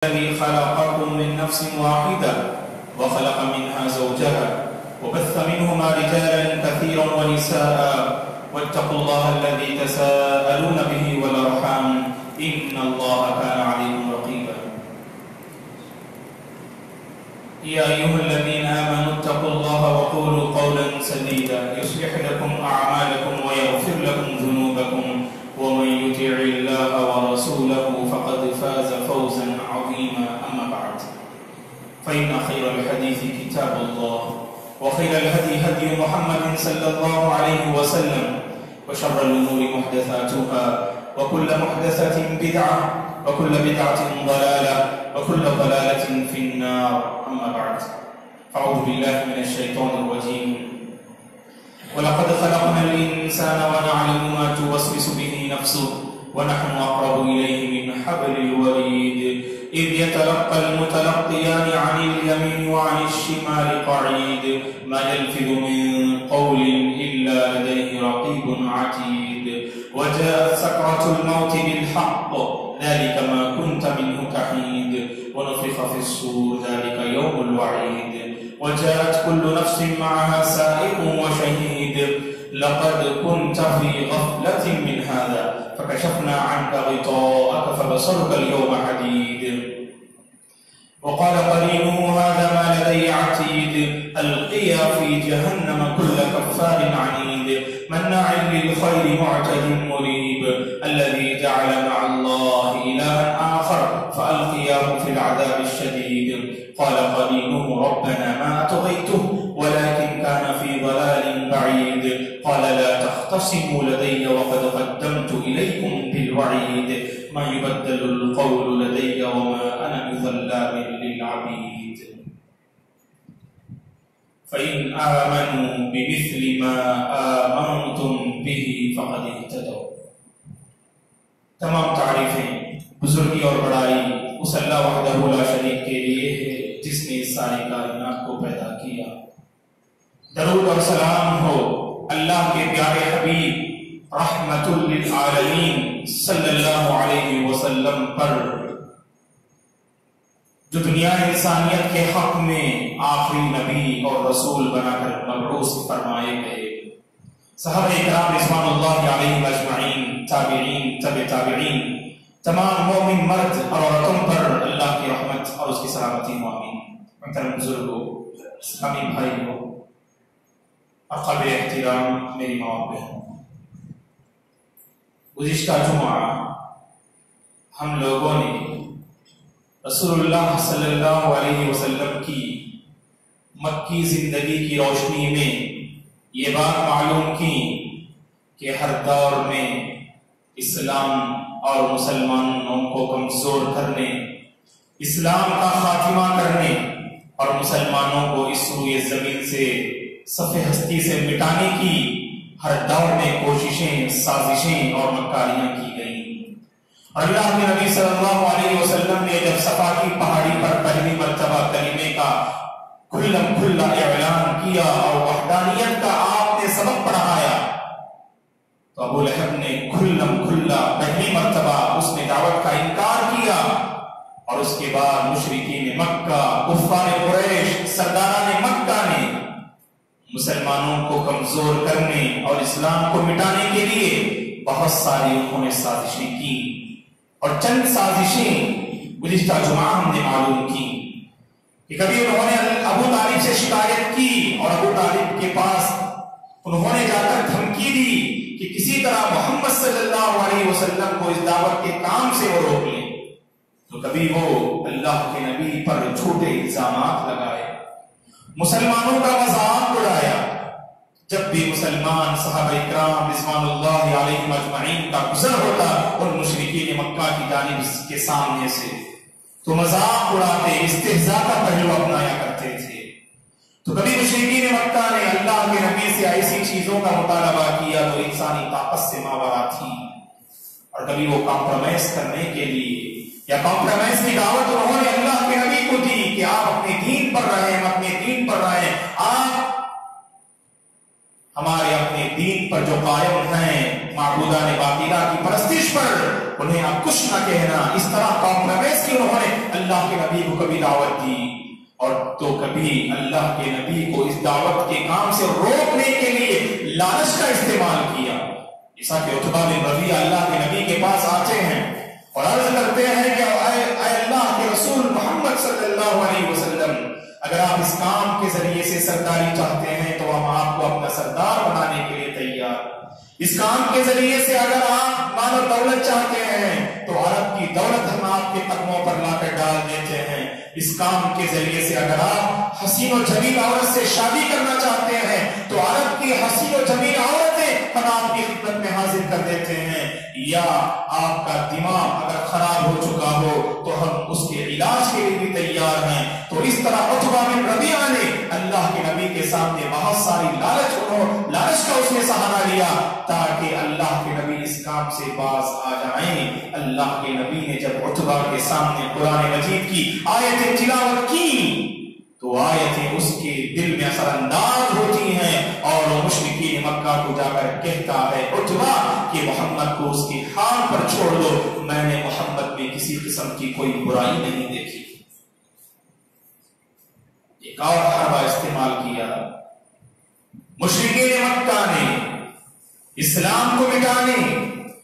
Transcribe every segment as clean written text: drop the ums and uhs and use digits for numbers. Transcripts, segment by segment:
الذي خلقكم من نفس واحدة وخلق منها زوجها وبث منهما رجالا كثيرا ونساء واتقوا الله الذي تساءلون به والأرحام إن الله كان عليكم رقيبا يا أيها الذين آمنوا اتقوا الله وقولوا قولا سديدا يصلح لكم أعمالكم ويغفر لكم ذنوبكم ومن يطع الله ورسوله فقد فاز فوزا عظيما أما بعد فإن خير الحديث كتاب الله وخير الهدي هدي محمد صلى الله عليه وسلم وشر الأمور محدثاتها وكل محدثة بدعة وكل بدعة ضلالة وكل ضلالة في النار أما بعد أعوذ بالله من الشيطان الرجيم ولقد خلقنا الإنسان ونعلم ما توسوس به نفسه ونحن أقرب إليه من حبل الوريد إذ يتلقى المتلقيان عن اليمين وعن الشمال قعيد ما يلفظ من قول إلا لديه رقيب عتيد وجاءت سكرة الموت بالحق ذلك ما كنت منه تحيد ونفخ في الصور ذلك يوم الوعيد وجاءت كل نفس معها سائق وشهيد لقد كنت في غفلة من هذا فكشفنا عنك غطاءك فبصرك اليوم حديد وقال قرينه هذا ما لدي عتيد ألقيا في جهنم كل كفار عنيد مناع للخير معتد مريب الذي جعل مع الله إلها آخر فألقياه في العذاب الشديد قال قرينه ربنا ما أطغيته ولكن كان في ضلال بعيد قال لا تختصموا لدي وقد قدمت إليكم بالوعيد ما يبدل القول لدي وما أنا بظلام للعبيد فإن آمنوا بمثل ما آمنتم به فقد اهتدوا. تمام تعریفیں بزرگی اور بڑائی اس اللہ وحدہ لا شریک کے لیے ہے جس نے اس ساری کائنات کو پیدا کیا. درود اور سلام ہو اللہ کے پیارے حبیب رحمت للعالمین صلی اللہ علیہ وسلم پر جو دنیا انسانیت کے حق میں آخری نبی اور رسول بنا کر مبعوث فرمائے گئے. صحابہ کرام رضوان اللہ علیہم اجمعین، تابعین، تبع تابعین، تمام مومن مرد اور عورتوں پر اللہ کی رحمت اور اس کی سلامتی ہو آمین. محترم بزرگوں، اسلامی بھائیوں، قابل احترام میری ماں اور بہنوں، گزشتہ جمعہ ہم لوگوں نے رسول اللہ صلی اللہ علیہ وسلم کی مکی زندگی کی روشنی میں یہ بات معلوم کی کہ ہر دور میں اسلام اور مسلمانوں کو کمزور کرنے، اسلام کا خاتمہ کرنے اور مسلمانوں کو اس روئے زمین سے صفحہ ہستی سے مٹانے کی ہر دور میں کوششیں، سازشیں اور مکاریاں کی گئیں. اور اللہ کے نبی صلی اللہ علیہ وسلم نے جب صفا کی پہاڑی پر پہلی مرتبہ کلمے کا کھلم کھلا اعلان کیا اور وحدانیت کا آپ نے سبق پڑھایا تو ابو لہب نے کھلم کھلا پہلی مرتبہ اس نے دعوت کا انکار کیا. اور اس کے بعد مشرکین مکہ، کفار قریش، سرداران مکہ نے مسلمانوں کو کمزور کرنے اور اسلام کو مٹانے کے لیے بہت ساری انہوں نے سازشیں کی. اور چند سازشیں گزشتہ جمعہ ہم نے معلوم کی کہ کبھی انہوں نے ابو طالب سے شکایت کی اور ابو طالب کے پاس انہوں نے جا کر دھمکی دی کہ کسی طرح محمد صلی اللہ علیہ وسلم کو اس دعوت کے کام سے وہ روک لیں. تو کبھی وہ اللہ کے نبی پر جھوٹے الزامات لگائے، مسلمانوں کا مذاق اڑایا. جب بھی مسلمان صحابہ اکرام رضوان اللہ علیہم اجمعین کا گزر ہوتا اور مشرکین مکہ کی جانب کے سامنے سے تو مذاق اڑاتے، استہزاء کا پہلو اپنایا کرتے تھے. تو کبھی مشرکین مکہ نے اللہ کے نبی سے ایسی چیزوں کا مطالبہ کیا تو انسانی طاقت سے ماورا تھی، اور کبھی وہ کمپرومائز کرنے کے لیے یا کمپرومائز کی دعوت انہوں نے اللہ کے نبی کو دی کہ آپ اپنے دین پر رہیں، ہم اپنے دین پر رہیں، آپ ہمارے اپنے دین پر جو قائم ہیں معبودان باطلہ کی پرستش پر انہیں آپ کچھ نہ کہنا. اس طرح کمپرومائز کی انہوں نے اللہ کے نبی کو کبھی دعوت دی اور تو کبھی اللہ کے نبی کو اس دعوت کے کام سے روکنے کے لیے لالچ کا استعمال کیا. جیسا کہ عتبہ بن ربیعہ اللہ کے نبی کے پاس آتے ہیں اور عرض کرتے ہیں کہ اے اللہ کے رسول محمد صلی اللہ علیہ وسلم، اگر آپ اس کام کے ذریعے سے سرداری چاہتے ہیں تو ہم آپ کو اپنا سردار بنانے کے لیے تیار. اس کام کے ذریعے سے اگر آپ مال و دولت چاہتے ہیں تو عرب کی دولت ہم آپ کے قدموں پر لا کر ڈال دیتے ہیں. اس کام کے ذریعے سے اگر آپ حسین و جمیل عورت سے شادی کرنا چاہتے ہیں تو عرب کی حسین و جمیل عورتیں ہم آپ کی خدمت میں حاضر کر دیتے ہیں. یا آپ کا دماغ اگر خراب ہو چکا ہو تو ہم اس کے علاج کے لیے بھی تیار ہیں. تو اس طرح عتبہ بن ربیعہ نے اللہ کے نبی کے سامنے بہت ساری لالچ کا اس نے سہارا لیا تاکہ اللہ کے نبی اس کام سے باز آ جائیں. اللہ کے نبی نے جب عتبہ کے سامنے قرآن مجید کی آیتیں تلاوت کی تو آیتیں اس کے دل میں اثر انداز ہوتی ہیں اور وہ مشرکین مکہ کو جا کر کہتا ہے عتبہ کہ محمد کو اس کے حال پر چھوڑ دو، میں نے محمد میں کسی قسم کی کوئی برائی نہیں دیکھی. ایک اور حربہ استعمال کیا مشرکین مکہ نے اسلام کو مٹانے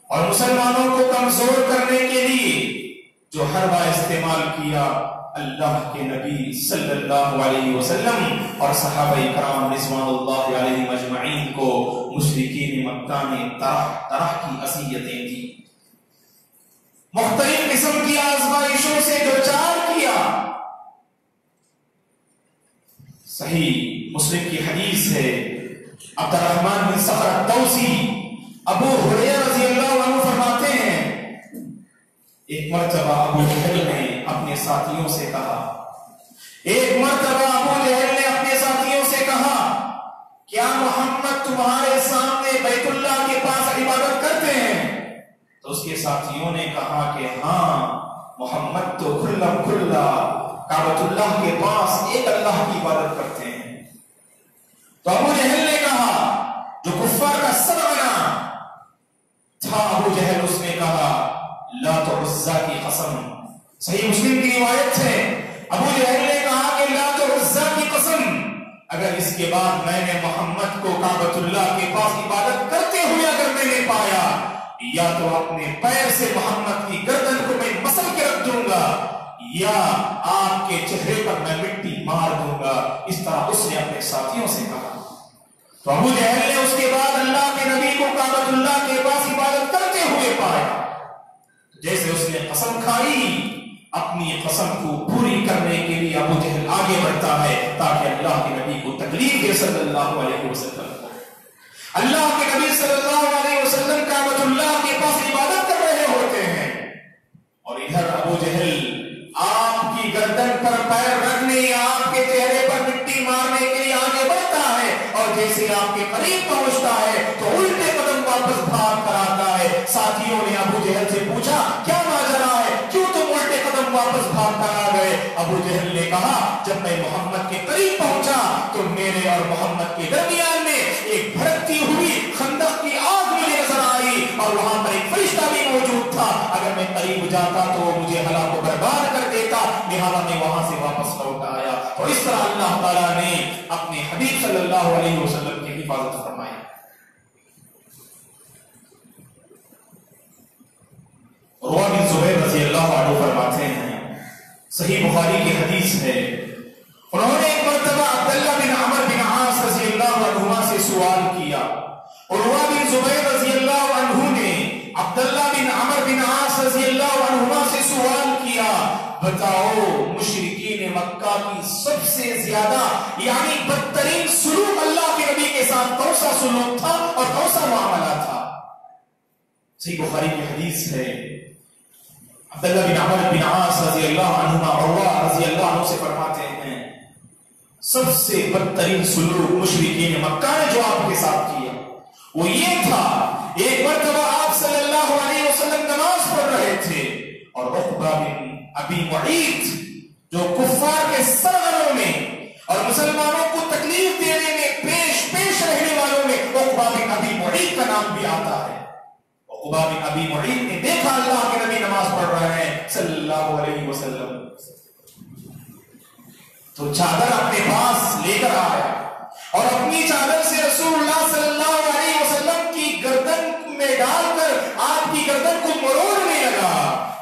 اور مسلمانوں کو کمزور کرنے کے لیے جو حربہ استعمال کیا. اللہ کے نبی صلی اللہ علیہ وسلم اور صحابہ کرام رضوان اللہ علیہم اجمعین کو مشرکین مکہ نے طرح طرح کی اذیتیں دی، مختلف قسم کی آزمائشوں سے دوچار کیا. صحیح مسلم کی حدیث ہے، عبد الرحمن بن صخر الدوسی ابو ہریرہ رضی اللہ عنہ فرماتے ہیں ایک مرتبہ ابو جہل نے اپنے ساتھیوں سے کہا کیا محمد تمہارے سامنے بیت اللہ کے پاس عبادت کرتے ہیں؟ تو اس کے ساتھیوں نے کہا کہ ہاں محمد تو کھلا کعبۃ اللہ کے پاس ایک اللہ کی عبادت کرتے ہیں. تو ابو جہل نے کہا جو کفار کا سرغنہ تھا ابو جہل، اس نے کہا لات و عزا کی قسم. صحیح مسلم کی روایت ہے ابو جہل نے کہا کہ لات و عزا کی قسم، اگر اس کے بعد میں نے محمد کو کعبۃ اللہ کے پاس عبادت کرتے ہوئے اگر میں نے پایا یا تو اپنے پیر سے محمد کی گردن کو میں مسل کے رکھ دوں گا یا آپ کے چہرے پر میں مٹی مار دوں گا. اس طرح اس نے اپنے ساتھیوں سے کہا. تو ابو جہل نے اس کے بعد اللہ کے نبی کو کعبۃ اللہ کے پاس عبادت کرتے ہوئے پایا. جیسے اس نے قسم کھائی، اپنی قسم کو پوری کرنے کے لیے ابو جہل آگے بڑھتا ہے تاکہ اللہ کے نبی کو تکلیف دے صلی اللہ علیہ وسلم. اللہ کے نبی صلی اللہ علیہ وسلم کعبۃ اللہ کے پاس عبادت کر رہے ہوتے ہیں اور ادھر ابو جہل آپ کی گردن پر پیر رکھنے یا آپ کے چہرے پر مٹی مارنے کے لیے آگے بڑھتا ہے اور جیسے آپ کے قریب پہنچتا ہے تو الٹے قدم واپس بھاگ کر آتا ہے. ساتھیوں نے ابو جہل سے پوچھا کیا ماجرا ہے، کیوں تم الٹے قدم واپس بھاگ کر آ گئے؟ ابو جہل نے کہا جب میں محمد کے قریب پہنچا تو میرے اور محمد کے درمیان میں ایک بھڑکتی ہوئی خندق کی آگ مجھے نظر آئی اور وہاں پر ایک فرشتہ بھی موجود تھا. اگر میں قریب جاتا تو وہ مجھے ہلاک و برباد کر دیتا، لہذا میں وہاں سے واپس لوٹ آیا. اور اس طرح اللہ تعالیٰ نے اپنے حبیب صلی اللہ علیہ وسلم کی حفاظت فرمائی. عروہ بن زبیر رضی اللہ عنہ فرماتے ہیں، صحیح بخاری کی حدیث ہے، انہوں نے ایک مرتبہ عبداللہ بن عمر بن عاص رضی اللہ عنہما سے سوال کیا. عروہ بن زبیر رضی اللہ عنہ نے عبداللہ بن عمر بن عاص رضی اللہ عنہما سے سوال کیا بتاؤ مشرکین مکہ کی سب سے زیادہ یعنی بدترین سلوک اللہ کے نبی کے ساتھ کون سا سلوک تھا اور کون سا معاملہ تھا؟ صحیح بخاری کی حدیث ہے، عبداللہ بن عمر بن عاص رضی اللہ عنہما عروہ رضی اللہ عنہ سے فرماتے ہیں سب سے بدترین سلوک مشرکین مکہ نے جو آپ کے ساتھ کیا وہ یہ تھا، ایک مرتبہ آپ صلی اللہ علیہ وسلم نماز پڑھ رہے تھے اور عقبہ بن ابی معیط جو کفار کے سرغنوں میں اور مسلمانوں کو تکلیف دینے میں پیش رہنے والوں میں عقبہ بن ابی معیط کا نام بھی آتا ہے. عقبہ بن ابی معیط نے دیکھا اللہ کے نبی نماز پڑھ رہے ہیں صلی اللہ علیہ وسلم، تو چادر اپنے پاس لے کر آیا اور اپنی چادر سے رسول اللہ صلی اللہ علیہ وسلم کی گردن میں ڈال کر آپ کی گردن کو مروڑنے لگا،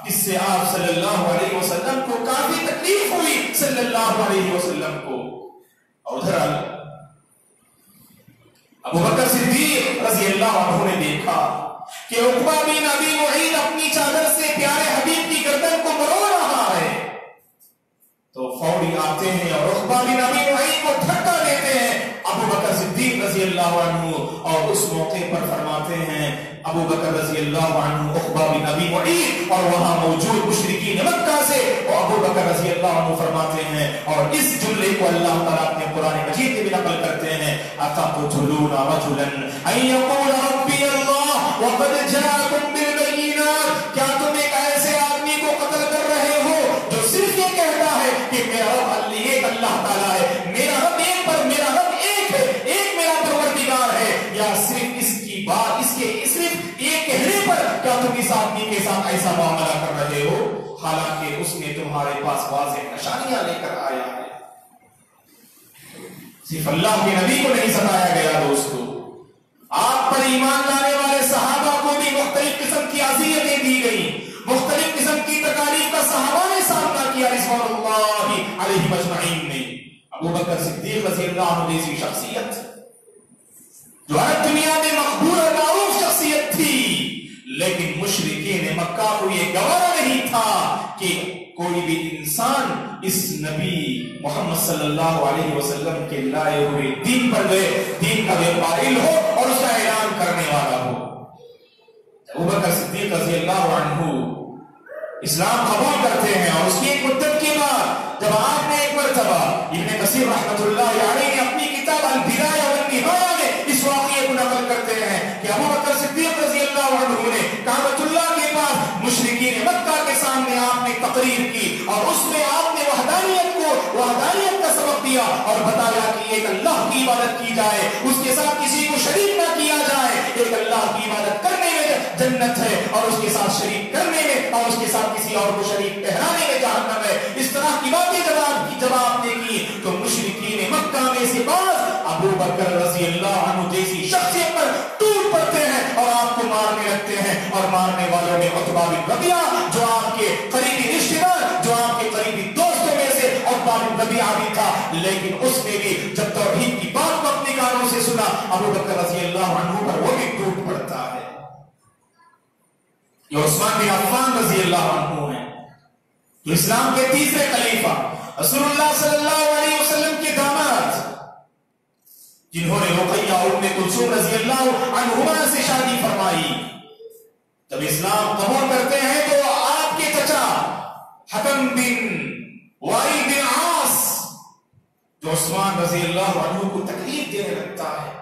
جس سے آپ صلی اللہ علیہ وسلم کو کافی تکلیف ہوئی صلی اللہ علیہ وسلم کو۔ اور ادھر ابو بکر صدیق رضی اللہ عنہ نے دیکھا کہ عقبہ بن ابی معیط اپنی چادر سے پیارے حبیب کی گردن کو مروڑ رہا ہے، تو فوری آتے ہیں اور عقبہ بن ابی معیط کو دھکا دیتے ہیں ابو بکر صدیق رضی اللہ عنہ، اور اس موقع پر فرماتے ہیں ابو بکر رضی اللہ عنہ عقبہ بن ابی معیط اور وہاں موجود مشرکین مکہ سے، اور ابو بکر رضی اللہ عنہ فرماتے ہیں، اور اس جملے کو اللہ تعالیٰ اپنے قرآن مجید میں بھی نقل کرتے ہیں، أَتَقْتُلُونَ رَجُلًا أَن يَقُولَ رَبِّيَ اللَّهُ وَقَدْ جَاءَكُم بِالْبَيِّنَاتِ، کیا تم ایک ایسے آدمی کو قتل کر رہے ہو جو صرف یہ کہتا ہے کہ میرا رب ایک اللہ تعالیٰ ہے، میرا رب ایک پر، میرا رب ایک ہے، ایک میرا پروردگار ہے، یا صرف اس کی بات، اس کے صرف یہ کہنے پر کیا تم اس آدمی کے ساتھ ایسا معاملہ کر رہے ہو، حالانکہ اس نے تمہارے پاس واضح نشانیاں لے کر آیا ہے۔ صرف اللہ کے نبی کو نہیں ستایا گیا دوستو، آپ پر ایمان لانے والے صحابہ کو بھی مختلف قسم کی اذیتیں دی گئی، مختلف قسم کی تکالیف کا صحابہ نے سامنا کیا رضوان اللہ علیہم اجمعین نے۔ ابو بکر صدیق رضی اللہ عنہ جیسی شخصیت جو ہر دنیا میں مقبول اور معروف شخصیت تھی، لیکن مشرکین مکہ کو یہ گوارا نہیں تھا کہ کوئی بھی انسان اس نبی محمد صلی اللہ علیہ وسلم کے لائے ہوئے دین پر دین کا قائل ہو اور اس کا اعلان کرنے والا ہو۔ ابو بکر صدیق رضی اللہ عنہ اسلام قبول کرتے ہیں، اور اس کی ایک مدت کے بعد جب آپ نے ایک مرتبہ، ابن کثیر رحمۃ اللہ علیہ نے اپنی کتاب البدایہ والنہایہ میں اس واقعے کو نقل کرتے ہیں کہ ابو بکر صدیق رضی اللہ عنہ نے کعبۃ اللہ کے پاس مشرکین مکہ کے سامنے آپ نے تقریر کی، اور اس میں آپ نے وحدانیت کا سبق دیا اور بتایا کہ ایک اللہ کی عبادت کی جائے، اس کے ساتھ کسی کو شریک نہ کیا جائے، ایک اللہ کی عبادت کرنے میں جنت ہے اور اس کے ساتھ شریک کرنے میں اور اس کے ساتھ کسی اور کو شریک ٹھہرانے میں جہنم ہے۔ اس طرح کی باتیں جب آپ نے کی تو مشرکین مکہ میں سے بعض ابو بکر رضی اللہ عنہ جیسی شخصیت پر ٹوٹ پڑتے ہیں اور آپ کو مارنے لگتے ہیں، اور مارنے والوں میں عتبہ بن ربیعہ جو آپ کے قریبی رشتہ دار، جو آپ کے قریبی دوستوں میں سے عتبہ بن ربیعہ بھی تھا، لیکن اس نے بھی جب توحید کی بات کو اپنے کانوں سے سنا ابو بکر رضی اللہ عنہ پر وہ بھی ٹوٹ پڑتا ہے۔ یہ عثمان بن عفان رضی اللہ عنہ ہیں جو اسلام کے تیسرے خلیفہ رسول اللہ صلی اللہ علیہ وسلم کے داماد، جنہوں نے رقیہ ام کلثوم رضی اللہ عنہما سے شادی فرمائی۔ جب اسلام قبول کرتے ہیں تو آپ کے چچا حکم بن وائل بن عاص جو عثمان رضی اللہ عنہ کو تکلیف دینے لگتا ہے،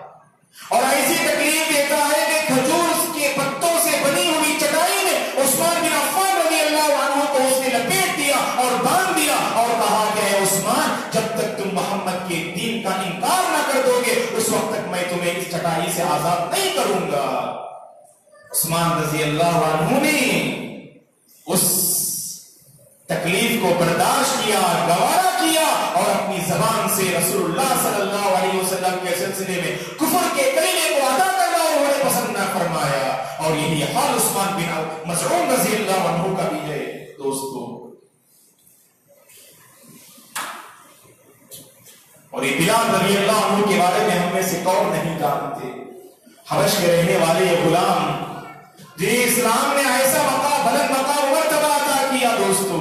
اور ایسی تکلیف دیتا ہے کہ کھجور کے پتوں سے بنی ہوئی چٹائی میں عثمان بن عفان رضی اللہ عنہ کو اس نے لپیٹ دیا اور باندھ دیا اور کہا کہ اے عثمان، جب تک تم محمد کے دین کا انکار نہ کر دو گے اس وقت تک میں تمہیں اس چٹائی سے آزاد نہیں کروں گا۔ عثمان رضی اللہ عنہ نے اس تکلیف کو برداشت کیا، گوارا کیا، اور اپنی زبان سے رسول اللہ صلی اللہ علیہ وسلم کے سلسلے میں کفر کے کلمے کو ادا کرنا انہوں نے پسند نہ فرمایا، اور یہی حال عثمان بن مسعود رضی اللہ عنہ کا بھی ہے دوستو۔ اور یہ بلال رضی اللہ عنہ کے بارے میں ہم میں سے کون نہیں جانتے، حبش کے رہنے والے یہ غلام جنہیں اسلام نے ایسا بلند مقام مرتبہ عطا کیا دوستو۔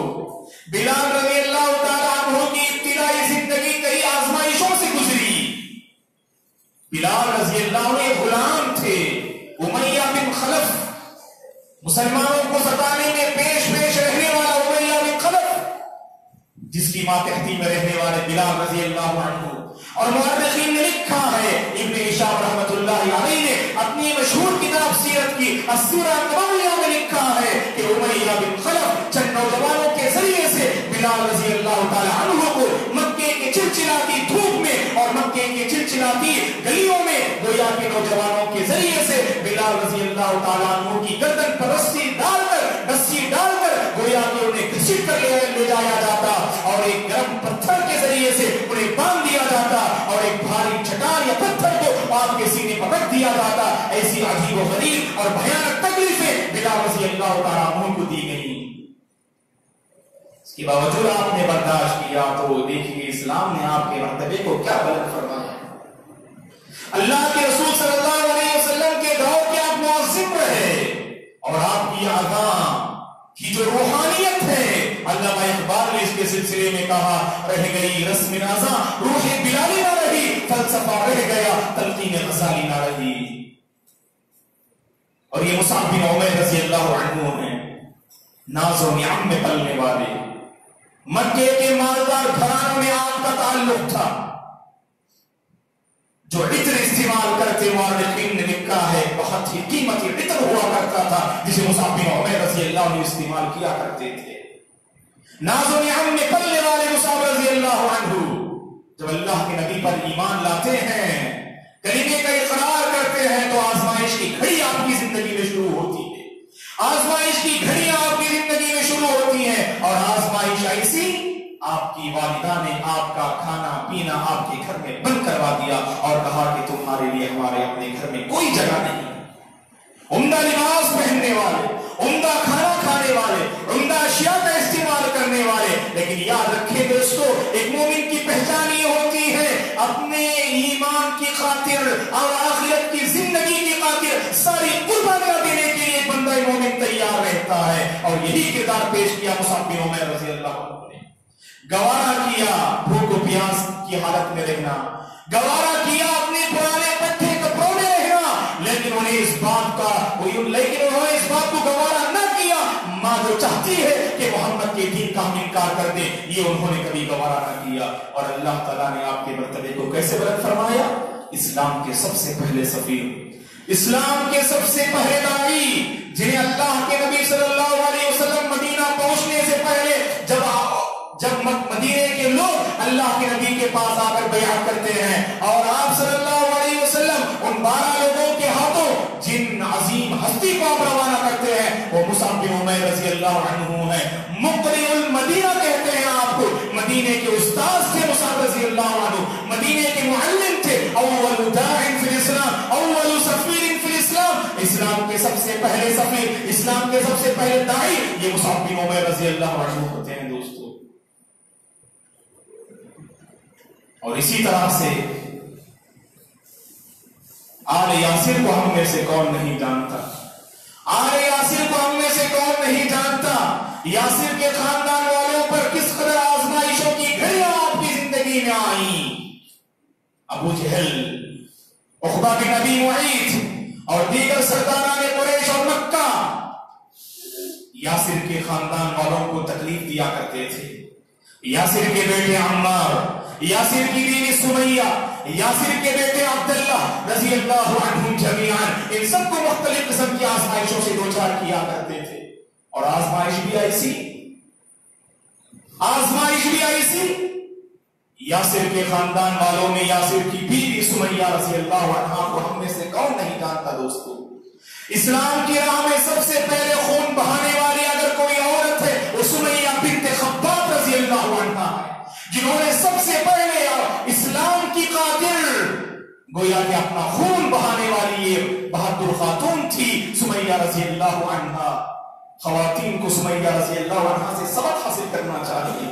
بلال رضی اللہ تعالیٰ عنہ کی ابتدائی زندگی کئی آزمائشوں سے گزری۔ بلال رضی اللہ عنہ ایک غلام تھے، امیہ بن خلف، مسلمانوں کو ستانے میں پیش رہنے والا امیہ بن خلف، جس کی ماتحتی میں رہنے والے بلال رضی اللہ عنہ۔ اور مورخین نے لکھا ہے، ابن ہشام رحمۃ اللہ علیہ نے اپنی مشہور کتاب سیرت کی السیرہ النبویہ میں لکھا ہے کہ امیہ بن خلف چند نوجوانوں کے ذریعے سے بلال رضی اللہ تعالی عنہ کو مکے مکے کے چلچلاتی دھوپ میں اور مکے کے چلچلاتی گلیوں میں گویا کے نوجوانوں کے ذریعے سے بلال رضی اللہ تعالیٰ عنہ کی گردن پر رسی ڈال کر گویا کہ انہیں گھسیٹ کر لے جایا جاتا اور ایک گرم پتھر کے ذریعے سے انہیں باندھ دیا جاتا اور ایک بھاری چٹان یا پتھر کو آپ کے سینے پر رکھ دیا جاتا. ایسی عجیب و غریب اور بھیانک تکلیفیں بلال رضی اللہ تعالیٰ عنہ کو دی گئی. اس کے باوجود آپ نے برداشت کیا تو دیکھیے اسلام نے آپ کے مرتبے کو کیا بلند فرمایا. اللہ کے رسول صلی اللہ علیہ وسلم کے دور کے آپ معظم رہے اور آپ کی اذان کی جو روحانیت ہے علامہ اقبال نے اس کے سلسلے میں کہا رہ گئی رسم اذان روح بلالی نہ رہی فلسفہ رہ گیا تلقین غزالی نہ رہی. اور یہ مصعب بن عمیر رضی اللہ عنہ ہیں ناز و نعم میں پلنے والے مکے کے مالدار گھرانوں میں آپ کا تعلق تھا. جو عطر استعمال کرتے مورخین نے لکھا ہے بہت ہی قیمتی عطر ہوا کرتا تھا جسے مصعب بن عمیر رضی اللہ عنہ استعمال کیا کرتے تھے. ناز و نعم میں پلنے والے مصعب رضی اللہ عنہ جب اللہ کے نبی پر ایمان لاتے ہیں کلمے کا اقرار کرتے ہیں تو آزمائش کی گھڑی آپ کی زندگی میں شروع ہوتی ہے. آزمائش کی گھڑیاں آپ کی زندگی میں شروع ہوتی ہیں اور آزمائش ایسی آپ کی والدہ نے آپ کا کھانا پینا آپ کے گھر میں بند کروا دیا اور کہا کہ تمہارے لیے ہمارے اپنے گھر میں کوئی جگہ نہیں. عمدہ لباس پہننے والے عمدہ کھانا کھانے والے عمدہ اشیاء کا استعمال کرنے والے لیکن یاد رکھیں دوستو ایک مومن کی پہچان یہ ہوتی ہے اپنے ایمان کی خاطر اور آخرت کی زندگی کی خاطر ساری قربانیاں دینے کے لیے بندہ مومن تیار رہتا ہے. اور یہی کردار پیش کیا مصعب بن عمیر رضی اللہ عنہ نے. گوارا کیا بھوک و پیاس کی حالت میں رہنا گوارا کیا اپنے پرانے پٹھے کپڑوں میں رہنا لیکن انہیں اس بات کو گوارا نہ کیا ماں جو چاہتی ہے کہ محمد کے دین کا ہم انکار کر دیں یہ انہوں نے کبھی گوارا نہ کیا. اور اللہ تعالیٰ نے آپ کے مرتبے کو کیسے بلند فرمایا. اسلام کے سب سے پہلے سفیر اسلام کے سب سے پہلے داعی جنہیں اللہ کے نبی صلی اللہ علیہ وسلم مدینہ پہنچنے سے پہلے جب مدینے کے لوگ اللہ کے نبی کے پاس آ کر بیعت کرتے ہیں اور آپ صلی اللہ علیہ وسلم ان 12 لوگوں کے ہاتھوں جن عظیم ہستی کو آپ روانہ کرتے ہیں وہ مصعب بن عمیر رضی اللہ عنہ ہیں. مقری المدینہ کہتے ہیں آپ کو. مدینے کے استاد تھے مصعب رضی اللہ عنہ مدینے کے معلم تھے. اول داع فی الاسلام اول سفیر فی الاسلام اسلام کے سب سے پہلے سفیر اسلام کے سب سے پہلے داعی یہ مصعب بن عمیر رضی اللہ عنہ ہوتے ہیں دوستو. اور اسی طرح سے آل یاسر کو ہم میں سے کون نہیں جانتا. آل یاسر کو ہم میں سے کون نہیں جانتا. یاسر کے خاندان والوں پر کس قدر آزمائشوں کی گھڑیاں آپ کی زندگی میں آئیں. ابو جہل عقبہ بن ابی معیط اور دیگر سرداران قریش اور مکہ یاسر کے خاندان والوں کو تکلیف دیا کرتے تھے. یاسر کے بیٹے عمار یاسر کی بیوی سمیہ یاسر کے بیٹے عبداللہ رضی اللہ عنہم جمیعاً ان سب کو مختلف قسم کی آزمائشوں سے دوچار کیا کرتے تھے. اور آزمائش بھی ایسی یاسر کے خاندان والوں میں یاسر کی بیوی سمیہ رضی اللہ عنہا کو ہم میں سے کون نہیں جانتا دوستو. اسلام کی راہ میں سب سے پہلے خون بہانے والی اگر کوئی عورت ہے وہ سمیہ بنت خباب رضی اللہ عنہا ہے جنہوں نے سب سے پہلے اسلام کی خاطر گویا کہ اپنا خون بہانے والی یہ بہادر خاتون تھی سمیہ رضی اللہ عنہا. خواتین کو سمیہ رضی اللہ عنہا سے سبق حاصل کرنا چاہیے.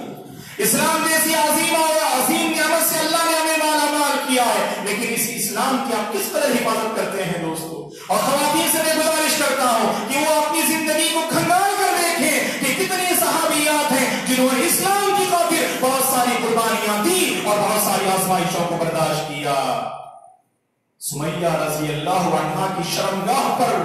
اسلام جیسی عظیم اور عظیم نعمت سے اللہ نے ہمیں مالا مال کیا ہے لیکن اس اسلام کی آپ کس طرح حفاظت کرتے ہیں دوستو. اور خواتین سے میں گزارش کرتا ہوں کہ وہ اپنی زندگی کو کھنگال کر دیکھیں کہ کتنے صحابیات ہیں جنہوں نے اسلام کی خاطر بہت ساری قربانیاں دی اور بہت ساری آزمائشوں کو برداشت کیا. سمیہ رضی اللہ عنہا کی شرمگاہ پر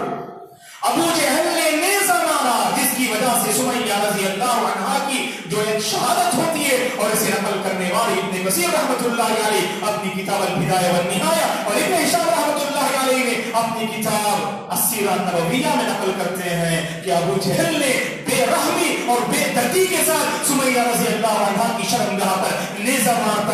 ابو جہل نے نیزہ مارا جس کی وجہ سے سمیہ رضی اللہ عنہا کی جو ایک شہادت ہوتی ہے اور اسے نقل کرنے والی ابن کثیر رحمۃ اللہ علیہ اپنی کتاب البدایہ والنہایہ اور ابن ہشام رحمۃ اللہ علیہ نے اپنی کتاب السیرہ النبویہ میں نقل کرتے ہیں کہ ابو جہل نے بے رحمی اور بے دردی کے ساتھ سمیہ رضی اللہ عنہا کی شرمگاہ پر نیزہ مارتا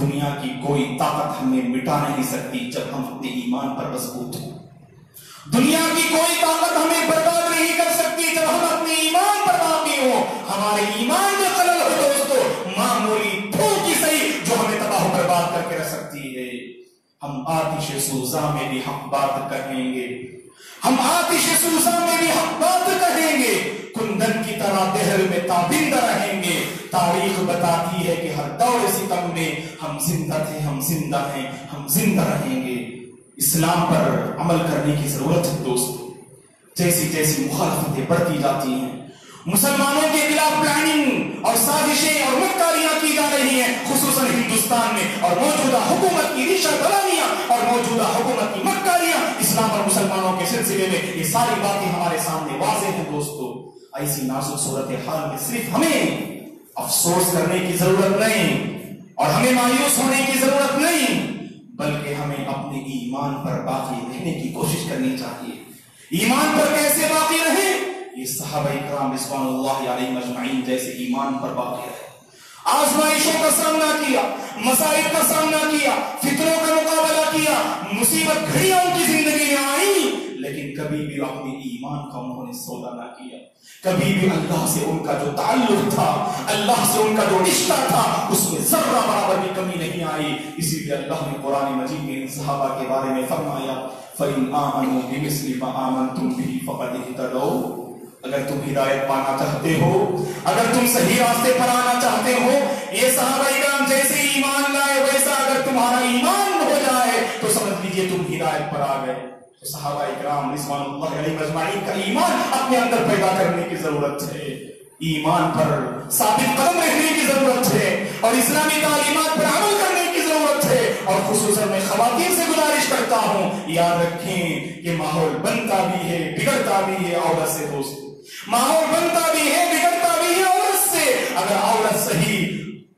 دنیا کی کوئی طاقت ہمیں مٹا نہیں سکتی جب ہم اپنے ایمان پر مضبوط ہوں. دنیا کی کوئی طاقت ہمیں برباد نہیں کر سکتی جب ہم اپنے ایمان پر باقی ہوں. ہمارے ایمان میں خلل ہو دوستو، معمولی پھوک کی صحیح جو ہمیں تباہ و برباد کر کے رکھ سکتی ہے. ہم آتش سوزاں میں بھی حق بات کہیں گے، ہم آتش سوزاں میں بھی حق بات کہیں گے، کندن کی طرح دہر میں تابندہ رہیں گے. تاریخ بتاتی ہے کہ ہر دور ستم میں ہم زندہ تھے، ہم زندہ ہیں، ہم زندہ رہیں گے. اسلام پر عمل کرنے کی ضرورت ہے دوستو. جیسی جیسی مخالفتیں بڑھتی جاتی ہیں، مسلمانوں کے خلاف پلاننگ اور سازشیں اور مکاریاں کی جا رہی ہیں، خصوصاً ہندوستان میں، اور موجودہ حکومت کی ریشہ دلانیاں اور موجودہ حکومت کی مکاریاں اسلام اور مسلمانوں کے سلسلے میں، یہ ساری باتیں ہمارے سامنے واضح ہیں دوستو. ایسی نازک صورتحال میں صرف ہمیں افسوس کرنے کی ضرورت نہیں اور ہمیں مایوس ہونے کی ضرورت نہیں، بلکہ ہمیں اپنے ایمان پر باقی رہنے کی کوشش کرنی چاہیے. ایمان پر کیسے باقی رہیں؟ یہ صحابہ کرام رضوان اللہ علیہم اجمعین جیسے ایمان پر باقی رہے، آزمائشوں کا سامنا کیا، مصائب کا سامنا کیا، فتنوں کا مقابلہ کیا، مصیبت گھڑیاں ان کی زندگی میں آئیں، لیکن کبھی بھی اپنے ایمان کا انہوں نے سودا نہ کیا. کبھی بھی اللہ سے ان کا جو تعلق تھا، اللہ سے ان کا جو رشتہ تھا، اس میں ذرہ برابر بھی کمی نہیں آئی. اسی لیے اللہ نے قرآن مجید میں ان صحابہ کے بارے میں فرمایا فَإِنْ آمَنُوا بِمِثْلِ مَا آمَنْتُمْ بِهِ فَقَدِ اهْتَدَوْا. اگر تم ہدایت پانا چاہتے ہو، اگر تم صحیح راستے پر آنا چاہتے ہو، یہ صحابہ کرام جیسے ایمان لائے ویسا اگر تمہارا ایمان ہو جائے تو سمجھ لیجئے تم ہدایت پر آ گئے. تو صحابہ کرام رضوان اللہ علیہ اجمعین کا ایمان اپنے اندر پیدا کرنے کی ضرورت ہے، ایمان پر ثابت قدم رہنے کی ضرورت ہے، اور اسلامی تعلیمات پر عمل کرنے کی ضرورت ہے. اور خصوصاً میں خواتین سے گزارش کرتا ہوں، یاد رکھیں کہ ماحول بنتا بھی ہے بگڑتا بھی ہے عورت سے. دوست ماحول بنتا بھی ہے بگڑتا بھی ہے عورت سے. اگر عورت صحیح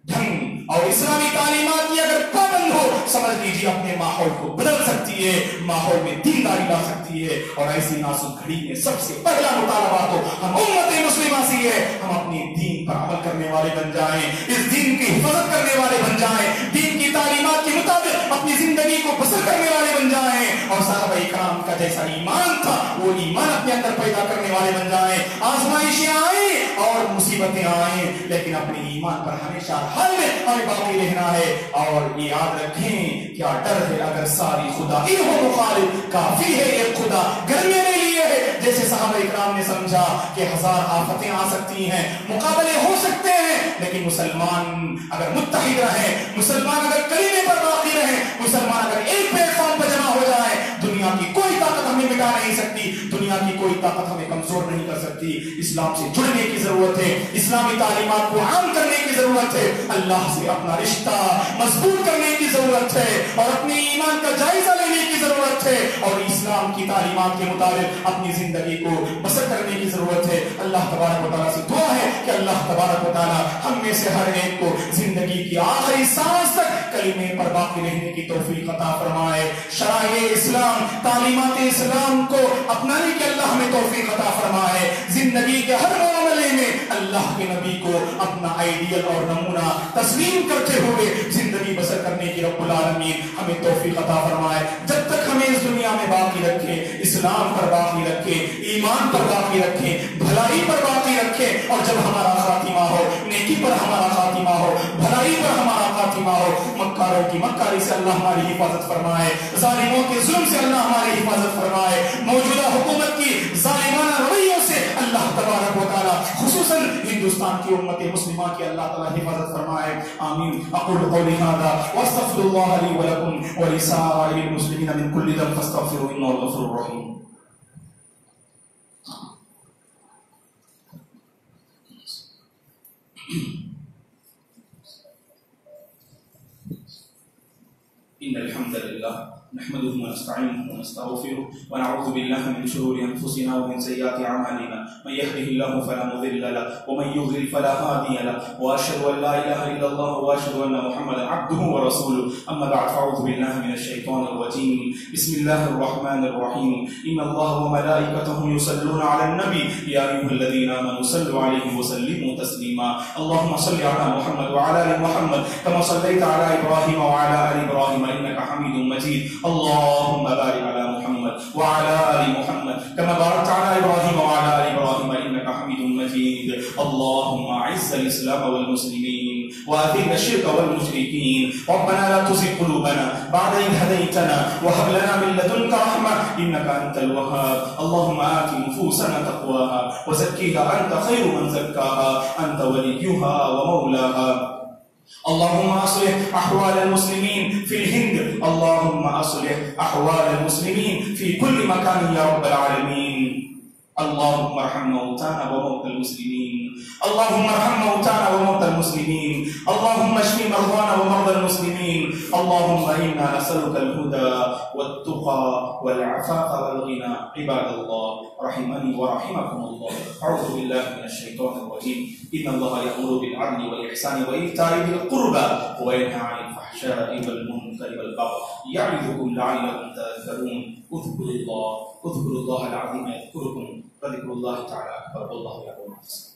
ڈھنگ اور اسلامی تعلیمات کی اگر پابند ہو، سمجھ لیجیے اپنے ماحول کو بدل سکتی ہے، ماحول میں دینداری لا سکتی ہے. اور ایسی نازک گھڑی میں سب سے پہلا مطالبہ تو ہم امت مسلمہ سے ہے، ہم اپنے دین پر عمل کرنے والے بن جائیں، اس دین کی حفاظت کرنے والے بن جائیں، دین کی تعلیمات کے مطابق اپنی زندگی کو بسر کرنے والے بن جائیں، اور صحابہ کرام کا جیسا ایمان تھا وہ ایمان اپنے اندر پیدا کرنے والے بن جائیں. آزمائشیں آئیں اور مصیبتیں آئیں، لیکن اپنے ایمان پر ہمیشہ حال میں ہمیں باقی رہنا ہے. اور یاد رکھیں کیا ڈر ہے اگر ساری خدائی ہو مخالف، کافی ہے ایک خدا گھر میرے لیے ہے. جیسے صحابہ کرام نے سمجھا کہ ہزار آفتیں آ سکتی ہیں، مقابلے ہو سکتے ہیں، لیکن مسلمان اگر متحد رہیں، مسلمان اگر کلمے پر باقی رہیں، مسلمان اگر ایک پلیٹ فارم پر جمع ہو جائے، دنیا کی کوئی طاقت ہمیں مٹا نہیں سکتی، دنیا کی کوئی طاقت ہمیں کمزور نہیں کر سکتی. اسلام سے جڑنے کی ضرورت ہے، اسلامی تعلیمات کو عام کرنے کی ضرورت ہے، اللہ سے اپنا رشتہ مضبوط کرنے کی ضرورت ہے، اور اپنے ایمان کا جائزہ لینے کی ضرورت ہے، اور اسلام کی تعلیمات کے مطابق اپنی زندگی کو بسر کرنے کی ضرورت ہے. اللہ تبارک و تعالیٰ سے دعا ہے کہ اللہ تبارک و تعالیٰ ہم میں سے ہر ایک کو زندگی کی آخری سانس تک کلمے پر باقی رہنے کی توفیق عطا فرمائے. شرائع اسلام، تعلیمات اسلام کو اپنانے کی اللہ ہمیں توفیق عطا فرمائے. زندگی کے ہر معاملے میں اللہ کے نبی کو اپنا آئیڈیل اور نمونہ تسلیم کرتے ہوئے زندگی بسر کرنے کی رب العالمین ہمیں توفیق عطا فرمائے. جب تک ہمیں اس دنیا میں باقی رکھے، اسلام پر باقی رکھے، ایمان پر باقی رکھے، بھلائی پر باقی رکھے، اور جب ہمارا خاتمہ ہو نیکی پر ہمارا خاتمہ ہو، بھلائی پر ہمارا خاتمہ ہو. مکاروں کی مکاری سے اللہ ہماری حفاظت فرمائے، ظالموں کے ظلم سے اللہ ہماری حفاظت فرمائے، موجودہ حکومت کی ظالمانہ رویوں سے اللہ تبارک و تعالی خصوصاً ہندوستان کی امت مسلمہ کی اللہ تعالی حفاظت فرمائے. آمین. اقول قولی ھذا واستغفر اللہ لی ولکم ولسائر المسلمین من کل ذنب فاستغفروہ انہ هو الغفور الرحیم. ان الحمد للہ نحمده ونستعينه ونستغفره ونعوذ بالله من شرور أنفسنا ومن سيئات أعمالنا، من يهده الله فلا مضل له ومن يضلل فلا هادي له، وأشهد أن لا إله إلا الله وأشهد أن محمدا عبده ورسوله. أما بعد، فأعوذ بالله من الشيطان الرجيم. بسم الله الرحمن الرحيم. إن الله وملائكته يصلون على النبي يا أيها الذين آمنوا صلوا عليه وسلموا تسليما. اللهم صل على محمد وعلى آل محمد كما صليت على إبراهيم وعلى آل إبراهيم إنك حميد مجيد. اللهم بارك على محمد وعلى آل محمد كما باركت على إبراهيم وعلى آل إبراهيم إنك حميد مجيد. اللهم أعز الإسلام والمسلمين وأذل الشرك والمشركين. ربنا لا تزغ قلوبنا بعد إذ هديتنا وهب لنا من لدنك رحمة إنك أنت الوهاب. اللهم آت نفوسنا تقواها وزكها أنت خير من زكاها، أنت وليها ومولاها. اللهم أصلح أحوال المسلمين في الهند، اللهم أصلح أحوال المسلمين في كل مكان يا رب العالمين. اللهم ارحم موتانا وموتى المسلمين، اللهم ارحم موتانا وموتى المسلمين، اللهم اشف مرضانا ومرضى المسلمين. اللهم إنا نسألك الهدى والتقى والعفاف والغنى. عباد الله رحمني ورحمكم الله، أعوذ بالله من الشيطان الرجيم. إن الله يأمر بالعدل والإحسان وإيتاء ذي القربى وينهى عن الفحشاء والمنكر والبغي يعظكم لعلكم تذكرون. اذكروا الله العظيم يذكركم، وذكر الله تعالى أكبر، والله يعلم ما تصنعون.